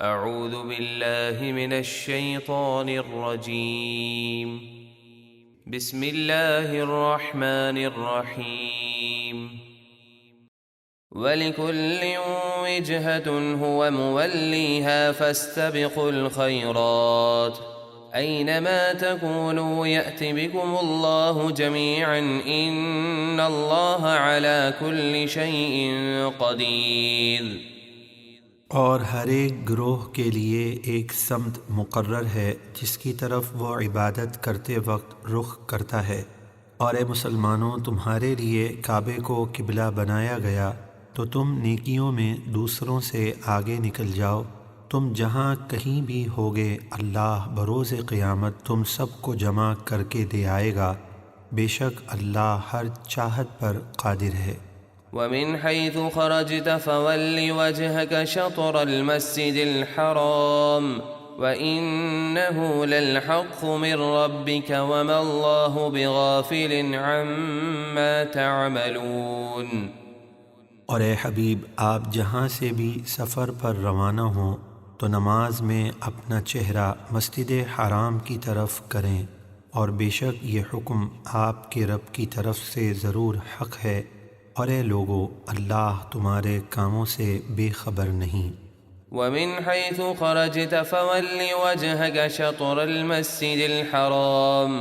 اعوذ باللہ من الشیطان الرجیم بسم اللہ الرحمن الرحیم وَلِكُلٍّ وِجْهَةٌ هُوَ مُوَلِّيهَا فَاسْتَبِقُوا الْخَيْرَاتِ أَيْنَمَا تَكُونُوا يَأْتِ بِكُمُ اللَّهُ جَمِيعًا إِنَّ اللَّهَ عَلَى كُلِّ شَيْءٍ قَدِيرٌ۔ اور ہر ایک گروہ کے لیے ایک سمت مقرر ہے جس کی طرف وہ عبادت کرتے وقت رخ کرتا ہے، اور اے مسلمانوں، تمہارے لیے کعبے کو قبلہ بنایا گیا تو تم نیکیوں میں دوسروں سے آگے نکل جاؤ۔ تم جہاں کہیں بھی ہوگے اللہ بروز قیامت تم سب کو جمع کر کے دے آئے گا، بے شک اللہ ہر چاہت پر قادر ہے۔ وَمِنْ حَيْثُ خَرَجْتَ فَوَلِّ وَجْهَكَ شَطْرَ الْمَسْجِدِ الْحَرَامِ وَإِنَّهُ لَلْحَقُّ مِنْ رَبِّكَ وَمَا اللَّهُ بِغَافِلٍ عَمَّا تَعْمَلُونَ۔ اور اے حبیب، آپ جہاں سے بھی سفر پر روانہ ہوں تو نماز میں اپنا چہرہ مسجد حرام کی طرف کریں، اور بے شک یہ حکم آپ کے رب کی طرف سے ضرور حق ہے، اور اے لوگو، اللہ تمہارے کاموں سے بے خبر نہیں۔ وَمِنْ حَيْثُ خَرَجْتَ فَوَلِّ وَجْهَكَ شَطْرَ الْمَسْجِدِ الْحَرَامِ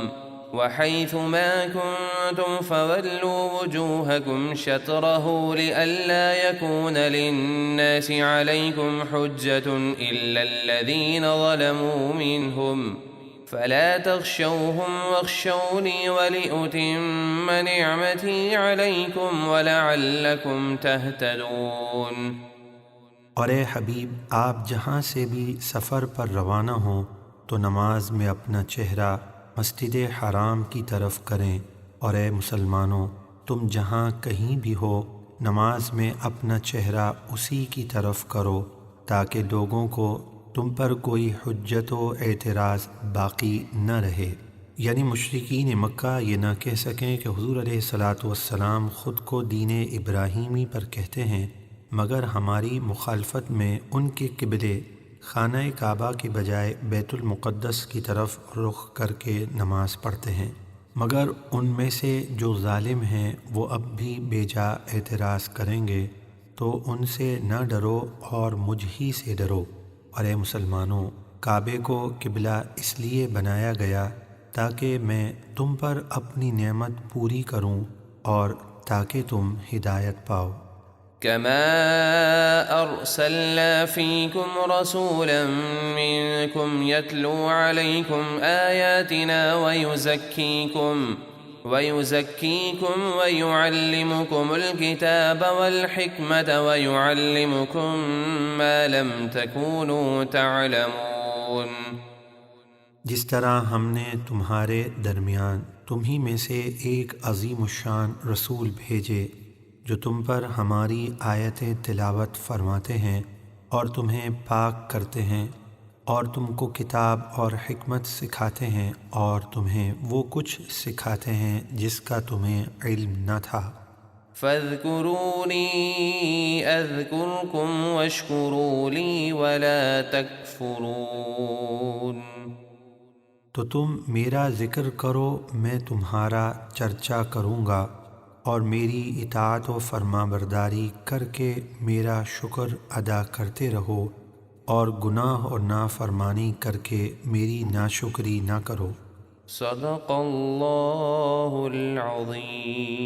وَحَيْثُ مَا كُنْتُمْ فَوَلُّوا وُجُوهَكُمْ شَطْرَهُ لِئَلَّا يَكُونَ لِلنَّاسِ عَلَيْكُمْ حُجَّةٌ إِلَّا الَّذِينَ ظَلَمُوا مِنْهُمْ فَلَا تَخْشَوْهُمْ وَاخْشَوْنِي وَلِأُتِمَّ نِعْمَتِي عَلَيْكُمْ وَلَعَلَّكُمْ تَهْتَدُونَ۔ اور اے حبیب، آپ جہاں سے بھی سفر پر روانہ ہوں تو نماز میں اپنا چہرہ مسجد حرام کی طرف کریں، اور اے مسلمانوں، تم جہاں کہیں بھی ہو نماز میں اپنا چہرہ اسی کی طرف کرو تاکہ لوگوں کو تم پر کوئی حجت و اعتراض باقی نہ رہے، یعنی مشرکین مکہ یہ نہ کہہ سکیں کہ حضور علیہ السلام خود کو دین ابراہیمی پر کہتے ہیں، مگر ہماری مخالفت میں ان کے قبلے خانہ کعبہ کے بجائے بیت المقدس کی طرف رخ کر کے نماز پڑھتے ہیں، مگر ان میں سے جو ظالم ہیں وہ اب بھی بے جا اعتراض کریں گے، تو ان سے نہ ڈرو اور مجھ ہی سے ڈرو۔ اور اے مسلمانوں، کعبے کو قبلہ اس لیے بنایا گیا تاکہ میں تم پر اپنی نعمت پوری کروں اور تاکہ تم ہدایت پاؤ۔ كما أرسلنا فيكم رسولا منكم يتلو عليكم آياتنا ويزكيكم ويعلمكم الكتاب والحكمة ويعلمكم ما لم تكونوا تعلمون۔ جس طرح ہم نے تمہارے درمیان تمہیں میں سے ایک عظیم الشان رسول بھیجے جو تم پر ہماری آیتیں تلاوت فرماتے ہیں اور تمہیں پاک کرتے ہیں، اور تم کو کتاب اور حکمت سکھاتے ہیں، اور تمہیں وہ کچھ سکھاتے ہیں جس کا تمہیں علم نہ تھا۔ فاذکرونی اذکرکم واشکروا لی ولا تکفرون۔ تو تم میرا ذکر کرو، میں تمہارا چرچا کروں گا، اور میری اطاعت و فرما برداری کر کے میرا شکر ادا کرتے رہو، اور گناہ اور نافرمانی کر کے میری ناشکری نہ کرو۔ صدق اللہ العظیم۔